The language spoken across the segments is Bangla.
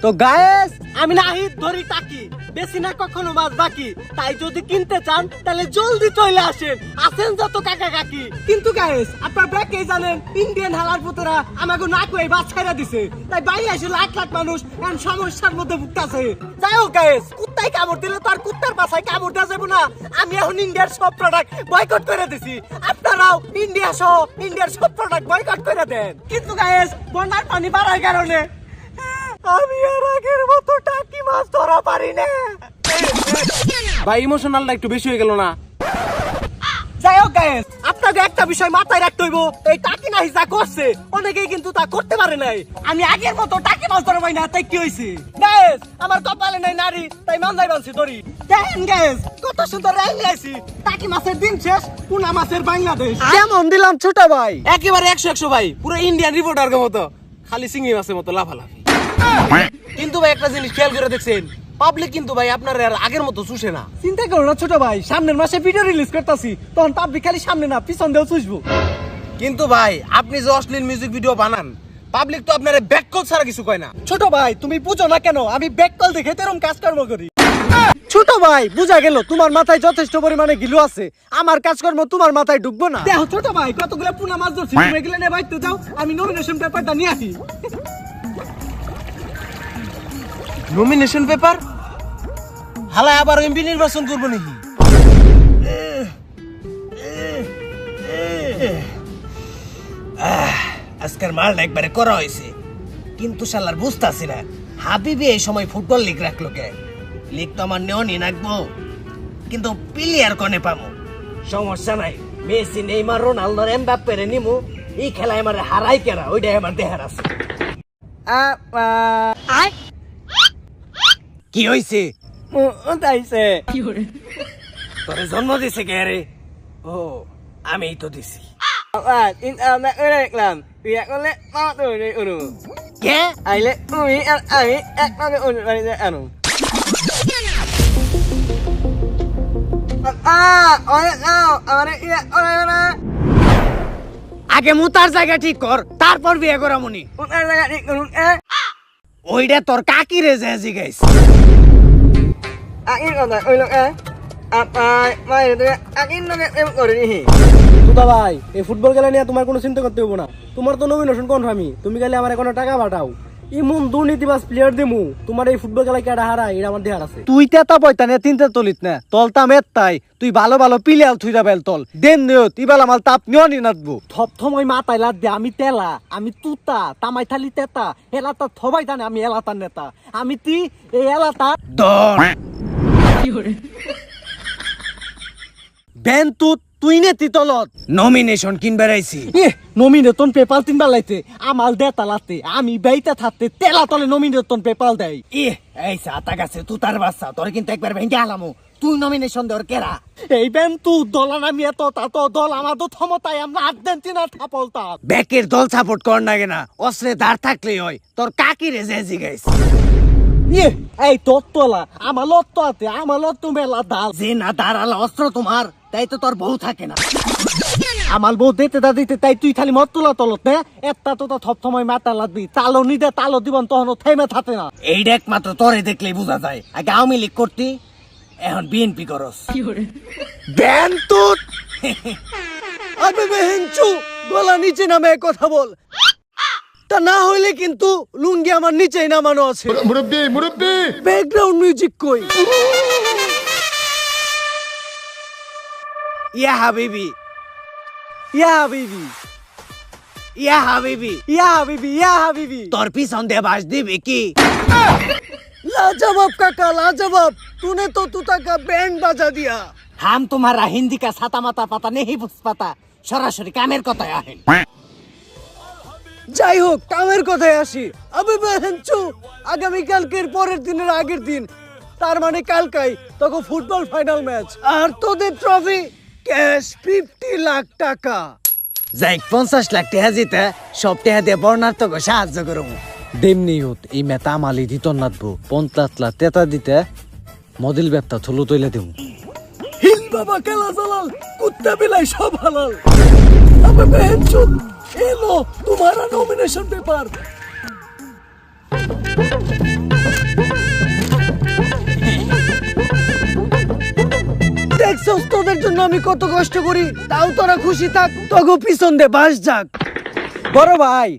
তো গায়েস আমি নাহি ধরি টাকি বেশি না কখনো মাছ বাকি তাই যদি কিনতে চান তাহলে জলদি চলে আসেন আসেন যত কাকা কাকি কিন্তু গায়েস আপনার ব্যাকে জানেন ইন্ডিয়ান হালার পুতরা আমাকে না কই বাস ছাইরা দিছে তাই বাইরে এসে লাখ লাখ মানুষ এমন সমস্যার মধ্যে ভুগতাছে যাই হোক গায়েস কুত্তাই কামড় দিলে তো আর কুত্তার বাসায় কামড় দেওয়া যাবে না আমি এখন ইন্ডিয়ার সব প্রোডাক্ট বয়কট করে দিছি আপনারাও ইন্ডিয়া সহ ইন্ডিয়ার সব প্রোডাক্ট বয়কট করে দেন কিন্তু গায়েস বন্যার পানি বাড়ার কারণে আমি আর আগের মতো টাকি মাছ ধরা পারি না ভাই ইমোশনালটা একটু বেশি হয়ে গেল না? যাই হোক গায়েস আপনাকে একটা বিষয় মাথায় রাখতে হইব এই টাকি না যা করছে অনেকেই কিন্তু তা করতে পারে নাই আমি আগের মতো টাকি মাছ ধরা পাই না তাই কি হয়েছে গায়েস আমার কপালে নাই নারী তাই মানজাই বানছি ধরি দেখেন গায়েস কত সুন্দর রাইলে আইছি টাকি মাছের দিন শেষ পুনা মাছের বাংলাদেশ কেমন দিলাম ছোট ভাই একেবারে 100 ভাই, পুরো ইন্ডিয়ান রিপোর্টার মতো, খালি চিংড়ি মাছের মতো লাফালাফি। কিন্তু ভাই একটা জিনিস খেয়াল করে দেখছেন, পাবলিক কিন্তু ভাই আপনার আর আগের মতো চুষে না। চিন্তা করো না ছোট ভাই, সামনের মাসে ভিডিও রিলিজ করতেছি তখন পাবলিক খালি সামনে না পিছন দিয়েও চুষবো। কিন্তু ভাই আপনি যে অশ্লীল মিউজিক ভিডিও বানান, পাবলিক তো আপনার ব্যাককল ছাড়া কিছু কয় না। ছোট ভাই তুমি বুঝো না কেন আমি ব্যাককল দেখে তেরম কাজকর্ম করি। ছোট ভাই বুঝা গেল তোমার মাথায় যথেষ্ট পরিমাণে গিলু আছে, আমার কাজকর্ম তোমার মাথায় ঢুকবো না। দেখো ছোট ভাই কতগুলো পুনা মাছ ধরছি, তুমি এগুলো নিয়ে বাইতে যাও, আমি নমিনেশন পেপারটা নিয়ে আসি। নমিনেশন পেপার হালা আবার এমপি নির্বাচন করবো নাকি? আজকের মালটা একবারে করা হয়েছে, কিন্তু শালার বুঝতেছি না হাবিবি এই সময় ফুটবল লিগ রাখলো কে? লিগ তো আমার নেওনি রাখবো, কিন্তু প্লেয়ার কনে পামো? সমস্যা নাই, মেসি নেইমার রোনালদো এমবাপ্পে রে নিমু, এই খেলায় আমার হারাই কেরা ওইটাই আমার দেহার আছে। কি হইছে? তাইছে তোরে জন্ম দিছে কে রে? ও আমিই তো দিছি। দেখলাম কে? আইলে তুমি আর আমি একভাবে আনো আগে মুতার জায়গা ঠিক কর, তারপর বিয়ে করা মনি। ওইটা তোর কাকি রে যে জিগাইছ। দুদা ভাই এই ফুটবল খেলা নিয়ে তোমার কোনো চিন্তা করতে হবো না, তোমার তো নমিনেশন কনফার্মই, তুমি গেলে আমার কোনো টাকা পাঠাও, ইমন দুর্নীতিবাজ প্লেয়ার দিমু, তোমার এই ফুটবল খেলায় কেডা হারা এটা আমার দেহার আছে। তুই তেতা পয়তা নে তিনটা তলিত না তলতাম এত্তাই, তুই ভালো ভালো প্লেয়ার থুইরা বেল তল দেন নিও ইবালা মাল তাপ নিও নি নাতবো থপথমই মাথায় লাদ দে, আমি তেলা আমি তুতা তামাই থালি তেতা এলাতা থবাই জানে আমি এলাতার নেতা, আমি তি এই এলাতা দর বেন তুই নে তিতলত নমিনেশন কিনবার আইছি। নমিনেশন পেপাল তিনবার লাইতে আমাল দে তালাতে আমি বেইতে থাকতে তেলা তলে নমিনেশন পেপাল দেয়। এই সাতা গাছে তুতার বাচ্চা, তোর কিন্তু একবার ভেঙে আলামু, তুই নমিনেশন দেওয়ার কেরা? এই বেন তু দলা নামি এত তা তো দল আমার তো ক্ষমতায় আমরা আর্জেন্টিনার থাপলতা ব্যাকের দল সাপোর্ট কর না কেনা, অস্ত্রে দাঁড় থাকলেই হয়। তোর কাকি রে যে জিগাইছ। এই তোর তোলা আমার লত তো আছে, আমার লত তো মেলা দাল যে না দাঁড়ালা অস্ত্র তোমার, তাই তো তোর বউ থাকে না। আমার বউ দিতে দা দিতে তাই তুই খালি মত তোলা তলত না একটা তো থপথময় মাথা লাগবি, তালো নিদে তালো দিবন তখন থেমে থাকে না। এইটা একমাত্র তোরে দেখলেই বোঝা যায়, আগে আওয়ামী লীগ করতি, এখন বিএনপি করস। বেন তুত আবে বেহেনচু গলা নিচে নামে কথা বল, তা না হইলে কিন্তু লুঙ্গি আমার নিচেই নামানো আছে। মুরব্বি মুরব্বি ব্যাকগ্রাউন্ড মিউজিক কই? ইয়া হাবিবি ইয়া হাবিবি ইয়া হাবিবি ইয়া হাবিবি ইয়া হাবিবি তোর পিছন দিয়ে বাস দিবি কি? लाजवाब काका लाजवाब, तूने तो तूता का बैंड बजा दिया। हम तुम्हारा हिंदी का साता माता पता नहीं बुझ पाता, সরাসরি কামের কথায় আহেন। যাই হোক কামের কথায় আসি, আবে বেহেনচু আগামী কালকের পরের দিনের আগের দিন, তার মানে কালকাই তখন ফুটবল ফাইনাল ম্যাচ, আর তোদের ট্রফি ক্যাশ 50 লাখ টাকা। যাই 50 লাখ টাকা জিতে সব টাকা দিয়ে বর্ণার তোকে সাহায্য করবো। দেমনি হত এই মেতা মালি দিত নাতবো 50 লাখ তেতা দিতে মডেল ব্যবসা থলো তৈলে দেবো। হিল বাবা খেলা চালাল কুত্তা বিলাই সব হালাল। আবে বেহেনচু এলো তোমারা নমিনেশন পেপার। আমি কত কষ্ট করি, তাও তোরা খুশি থাক, তগো পিছন দে বাস যাক। বড় ভাই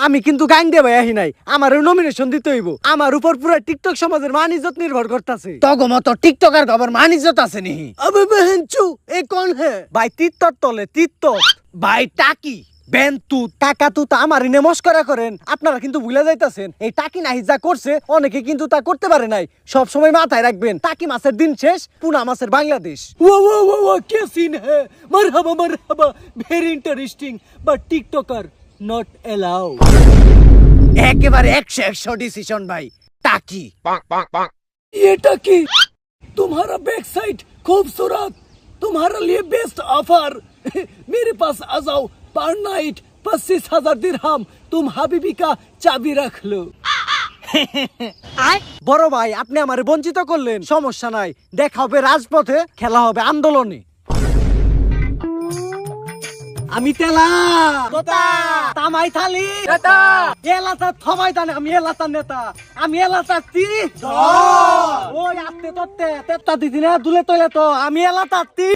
আমি কিন্তু গান দিয়ে ভাই আহি নাই, আমারও নমিনেশন দিতে হইব। আমার উপর পুরো টিকটক সমাজের মান ইজ্জত নির্ভর করতেছে। তগো মতো টিকটকার খবর মান ইজ্জত আছে নিহি। আবে বেহেনচু এ কোন হে ভাই? তিত্তর তলে তিত্তর ভাই টাকি বেন্তু টাকা তু তা আমার নমস্কার করেন। আপনারা কিন্তু ভুলে যাইতাছেন, এই টাকি নাহি যা করছে অনেকে কিন্তু তা করতে পারে নাই। সব সময় মাথায় রাখবেন, টাকি মাছের দিন শেষ, পুনা মাছের বাংলাদেশ। ওয়া ওয়া ওয়া ওয়া কে সিন হে, মারহাবা very interesting, but TikToker not allow. একেবারে 100 ডিসিশন ভাই টাকি। ये टाकी तुम्हारा बैक साइड खूबसूरत, तुम्हारे लिए बेस्ट ऑफर। मेरे पास आ जाओ, पर नाइट 25,000 दिरहम, तुम हबीबी का चाबी रख लो। বড় ভাই আপনি আমারে বঞ্চিত করলেন, সমস্যা নাই, দেখা হবে রাজপথে, খেলা হবে আন্দোলনে। আমি তেলা তোতা তামাই থালি নেতা এলাতা থমাই তানে, আমি এলাতার নেতা, আমি এলাতার তি ওই আত্তে তত্তে তেত্তা দিদি না দুলে তলে তো আমি এলাতার তি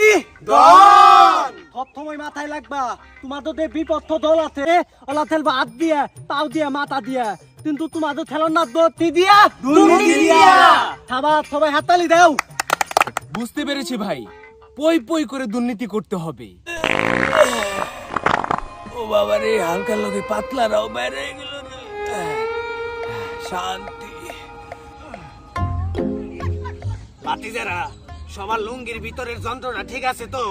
সব সময় মাথায় লাগবা। তোমাদের যে বিপদ দল আছে ওলা খেলবা হাত দিয়া পাও দিয়া মাথা দিয়া, কিন্তু তোমাদের খেলার না তি দিয়া দুর্নীতি দিয়া। খাবার সবাই হাততালি দাও। বুঝতে পেরেছি ভাই, পই পই করে দুর্নীতি করতে হবে। ও বাবা রে, হালকা লোকে পাতলা রাও বেড়ে গেল রে। শান্তি। বাতিজারা সবার লুঙ্গির ভিতরের যন্ত্রটা ঠিক আছে তো?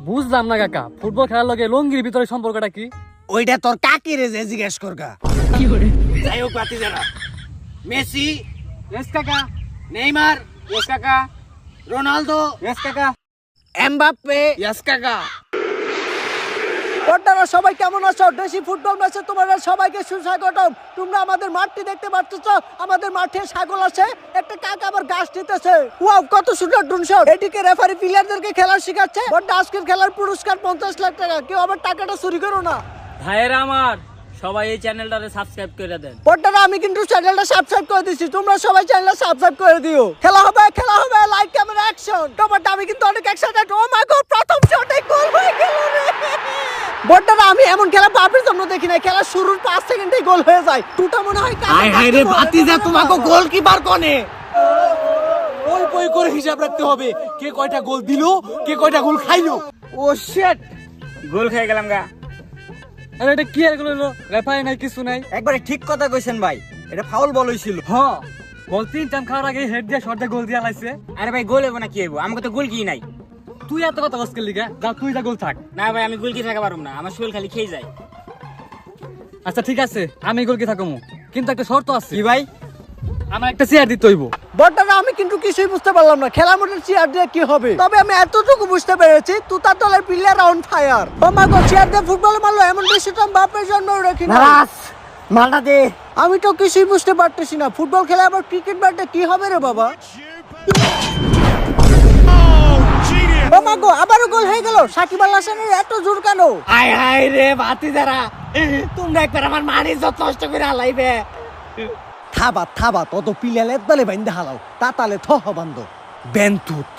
বুঝলাম না কাকা, ফুটবল খেলার লগে লঙ্গির ভিতরে সম্পর্কটা কি? ওইটা তোর কাকি রে যে জিজ্ঞেস করগা। যাই হোক বাতিজারা, মেসি ইয়েস কাকা, নেইমার ইয়েস কাকা, রোনালদো ইয়েস কাকা, এমবাপ্পে ইয়াস কাকা। আপনারা সবাই কেমন আছো? দেশি ফুটবল ম্যাচে তোমাদের সবাইকে সুস্বাগতম। তোমরা আমাদের মাঠটি দেখতে পাচ্ছ, আমাদের মাঠে ছাগল আছে, একটা কাক আবার ঘাস দিতেছে। ওয়াও কত সুন্দর ড্রোন শট। এদিকে রেফারি প্লেয়ারদেরকে খেলা শেখাচ্ছে। বড় আজকের খেলার পুরস্কার 50 লাখ টাকা। কেউ আবার টাকাটা চুরি করো না। ভাইয়েরা আমার সবাই এই চ্যানেলটারে সাবস্ক্রাইব করে দেন। বড়রা আমি কিন্তু চ্যানেলটা সাবস্ক্রাইব করে দিছি, তোমরা সবাই চ্যানেলটা সাবস্ক্রাইব করে দিও। খেলা হবে লাইক ক্যামেরা অ্যাকশন। তোমারটা আমি কিন্তু অনেক এক্সাইটেড। ও মাই গড, প্রথম শটে গোল হয়ে গেল রে। বড়রা আমি এমন খেলা বাপের জন্য দেখি না, খেলা শুরুর 5 সেকেন্ডেই গোল হয়ে যায়। টুটা মনে হয় হাই হাই রে বাতিজা, তোমাকে গোলকিপার কোনে? পই পই করে হিসাব রাখতে হবে, কে কয়টা গোল দিলো, কে কয়টা গোল খাইলো। ও শিট, গোল খেয়ে গেলাম গা। আরে এটা কি আর গোল হলো? রেফারি নাই, কিছু নাই। একবারে ঠিক কথা কইছেন ভাই, এটা ফাউল বল হইছিল। হ্যাঁ, গোল 3 টাইম খাওয়ার আগে হেড দিয়ে শট দিয়ে গোল দিয়া লাইছে। আরে ভাই গোল হইব না কি হইব? আমাকে তো গোল কি নাই। তুই এত কথা বসকে লিগা, যা তুই যা গোল থাক। না ভাই আমি গোল কি থাকা পারুম না, আমার শরীর খালি খেয়ে যায়। আচ্ছা ঠিক আছে, আমি গোল কি থাকমু, কিন্তু একটা শর্ত আছে। কি ভাই? আমার একটা চেয়ার দিতে হইব। বড়রা আমি কিন্তু কিছুই বুঝতে পারলাম না, খেলার মধ্যে চেয়ার দিয়ে কি হবে। তবে আমি এতটুকু বুঝতে পেরেছি, তুতার দলের player on fire. Oh my God, chair দিয়ে ফুটবল মারলো, এমন ডিসিশন বাপের জন্য রাখি না। মালটা দে। আমি তো কিছুই বুঝতে পারতেছি না, ফুটবল খেলা আবার ক্রিকেট ব্যাটে কি হবে রে বাবা। ও মাই গড, আবারও গোল হয়ে গেল। সাকিব আল হাসানের এত জোর কেন? হাই হাই রে বাতিজারা, তোমরা একবার আমার মানি যত নষ্ট করে হালাইবে। থাবা তত পিলালে দলে বাইন্দা হালাও, তা তালে থহ বান্ধ বেন্তুত।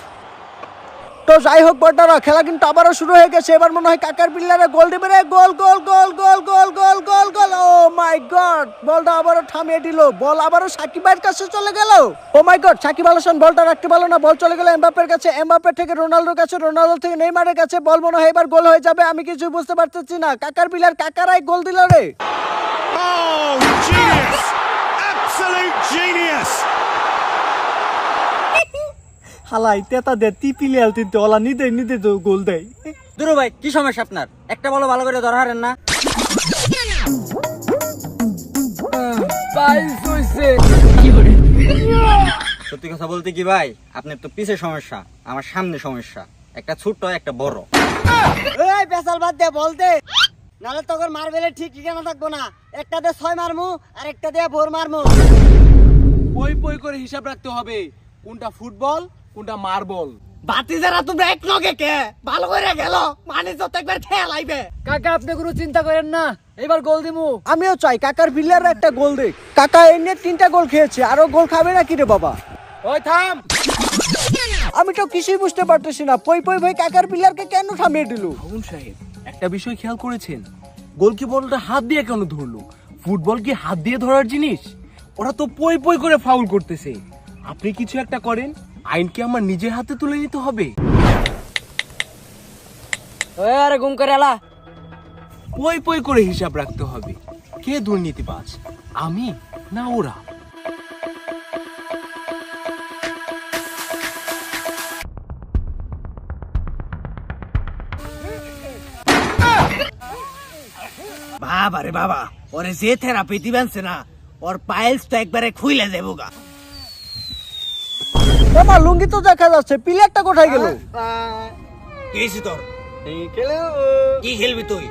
তো যাই হোক বড়রা, খেলা কিন্তু আবারও শুরু হয়ে গেছে। এবার মনে হয় কাকার পিলারে গোল দেবে রে। গোল গোল গোল গোল গোল গোল গোল গোল। ও মাই গড, বলটা আবারও থামিয়ে দিল। বল আবারও সাকিবের কাছে চলে গেল। ও মাই গড, সাকিব আল হাসান বলটা রাখতে পারলো না, বল চলে গেল এমবাপ্পের কাছে। এমবাপ্পে থেকে রোনালদোর কাছে, রোনালদো থেকে নেইমারের কাছে। বল মনে হয় এবার গোল হয়ে যাবে, আমি কিছু বুঝতে পারতেছি না। কাকার পিলার কাকারাই গোল দিল রে। Oh, genius! Absolute genius! হালাই তেতা দে টিপিলে আলতিতে ওলা নিদে তো গোল দেয়। দুরু ভাই কি সমস্যা আপনার? একটা বলো ভালো করে ধরা হারেন না। সত্যি কথা বলতে কি ভাই, আপনার তো পিছে সমস্যা, আমার সামনে সমস্যা। একটা ছোট একটা বড়। এই পেছাল বাদ দে, বল দে, নালে তোর মারবেলে ঠিক ঠিকানা থাকবো না। একটা দিয়ে 6 মারমু আর একটা দিয়ে 4 মারমু। পই পই করে হিসাব রাখতে হবে, কোনটা ফুটবল কোনটা মার্বল। বাতিজারা তোমরা এক লগে কে ভালো করে গেল, মানি যত একবার খেলাইবে। কাকা আপনি কোনো চিন্তা করেন না, এবার গোল দিমু। আমিও চাই কাকার পিলার একটা গোল দেখ। কাকা এই নিয়ে 3টা গোল খেয়েছে, আরো গোল খাবে নাকি রে বাবা? ওই থাম। আমি তো কিছুই বুঝতে পারতেছি না, পই পই ভাই কাকার প্লেয়ারকে কেন থামিয়ে দিল? মামুন সাহেব, একটা বিষয় খেয়াল করেছেন? গোলকিপারটা হাত দিয়ে কেন ধরলো? ফুটবল কি হাত দিয়ে ধরার জিনিস? ওরা তো পই পই করে ফাউল করতেছে। আপনি কিছু একটা করেন, আইনকে আমার নিজের হাতে তুলে নিতে হবে। আরে ঘুম করে এলা। পই পই করে হিসাব রাখতে হবে। কে দুর্নীতিবাজ, আমি না ওরা? বাবা রে বাবা, ওরে যে থেরাপি দিবেনছে না, ওর পাইলস তো একবারে খুইলে দেবো গা। আমার লুঙ্গি তো দেখা যাচ্ছে, প্লেয়ারটা কোথায় গেল? কি হয়েছে তোর? কি খেলবি তুই?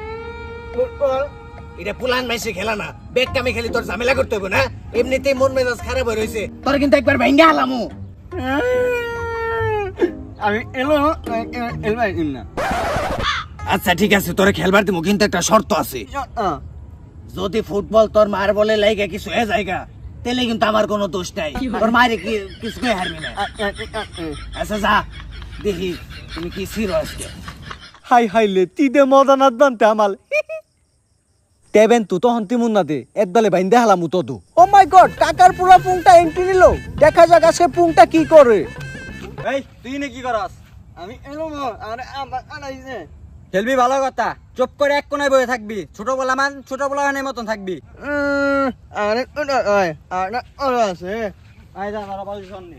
এটা পুলান মাইসে খেলা না, বেগ কামে খেলি তোর ঝামেলা করতে হবে না। এমনিতেই মন মেজাজ খারাপ হয়ে রয়েছে, তোর কিন্তু একবার ভেঙ্গে হালামু। আমি এলো না। আচ্ছা ঠিক আছে, তোরে খেলবার দিমু, কিন্তু একটা শর্ত আছে। যদি ফুটবল তোর মার বলে লাইগা কিছু হয়ে যায়গা, তাহলে কিন্তু আমার কোনো দোষ নাই, তোর মারে কি কিছু হারবি না। আচ্ছা যা, দেখি তুমি কি ছিড়ো আজকে। হাই হাইলে তিদে মজা নাত বানতে আমাল তেবেন তু তখন তিমুন না দে একদলে বাইন্দে হালামু তদু। ও মাই গড, কাকার পুরা পুংটা এন্ট্রি নিল। দেখা যাক আজকে পুংটা কি করে। এই তুই নে কি করাস? আমি এলো খেলবি ভালো কথা, চুপ করে এক কোনায় বসে থাকবি। ছোট বলা মানের মতন থাকবি। আয় যা তারা পজিশন নে।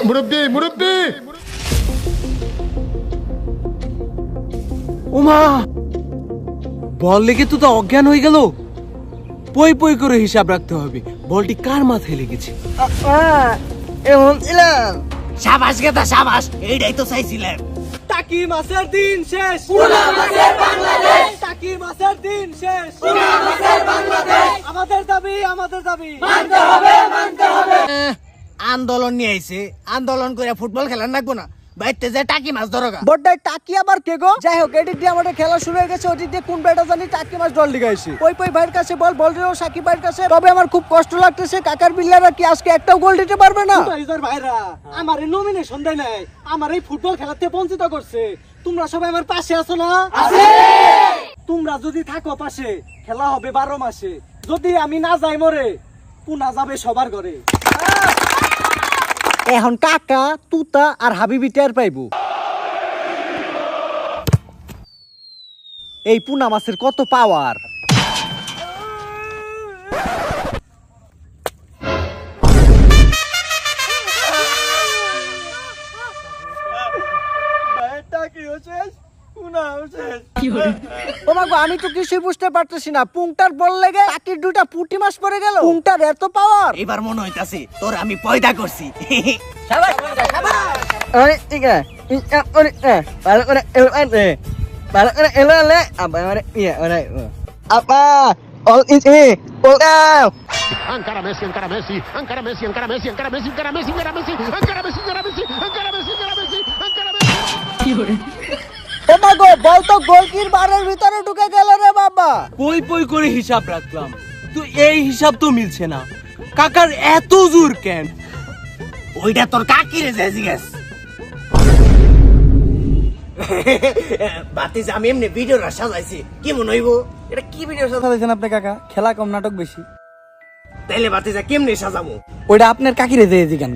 মুরব্বি ওমা, বল লেগে তো অজ্ঞান হয়ে গেল। পই পই করে হিসাব রাখতে হবে, বলটি কার মাথায় লেগেছে। সাবাস গেদা সাবাস, এইটাই তো চাইছিলাম। টাকি মাসের দিন শেষ, পুরা মাসের বাংলাদেশ। টাকি মাসের দিন শেষ, পুরা মাসের বাংলাদেশ। আমাদের দাবি মানতে হবে। আন্দোলন নিয়ে আইছে, আন্দোলন করে ফুটবল খেলার লাগবো না, বাইতে যে টাকি মাছ ধরোগা। বড়টাই টাকি আবার কে গো? যাই হোক, এদিক দিয়ে আমাদের খেলা শুরু হয়ে গেছে। ওদিক দিয়ে কোন ব্যাটা জানি টাকি মাছ দল লিগাইছে। পই পই ভাইয়ের কাছে বল রেও সাকিব ভাইয়ের কাছে। তবে আমার খুব কষ্ট লাগতেছে, কাকার বিল্লারা কি আজকে একটাও গোল দিতে পারবে না? ভাইরা আমার এই নমিনেশন দেয় নাই, আমার এই ফুটবল খেলাতে বঞ্চিত করছে। তোমরা সবাই আমার পাশে আছো না? তোমরা যদি থাকো পাশে, খেলা হবে 12 মাসে। যদি আমি না যাই মরে, পুনা যাবে সবার ঘরে। এখন কাকা তুতা আর হাবিবি টের পাইবো এই পুনা মাছের কত পাওয়ার। আমি তো কিছুই বুঝতে পারতেছি না, পুংটার বল লেগে টাকির দুটা পুঁটি মাছ পড়ে গেল। পুংটার এত পাওয়ার। এবার মনে হইতাছে তোর আমি পয়দা করছি। Encara Messi, encara Messi, encara Messi, encara Messi, encara Messi, encara Messi, encara Messi, encara Messi, encara Messi, encara Messi, encara Messi, encara Messi. ও মা গো, বল তো গোলকির বারের ভিতরে ঢুকে গেল রে বাবা। পই পই করে হিসাব রাখলাম, তো এই হিসাব তো মিলছে না। কাকার এত জোর কেন? ওইটা তোর কাকি রে যাই জিজ্ঞেস। বাতিস আমি এমনি ভিডিওটা সাজাইছি, কি মনে হইব? এটা কি ভিডিও সাজাইছেন আপনি কাকা? খেলা কম নাটক বেশি। তাইলে বাতিসা কেমনে সাজামু? ওইটা আপনার কাকিরে দিয়ে দিগান।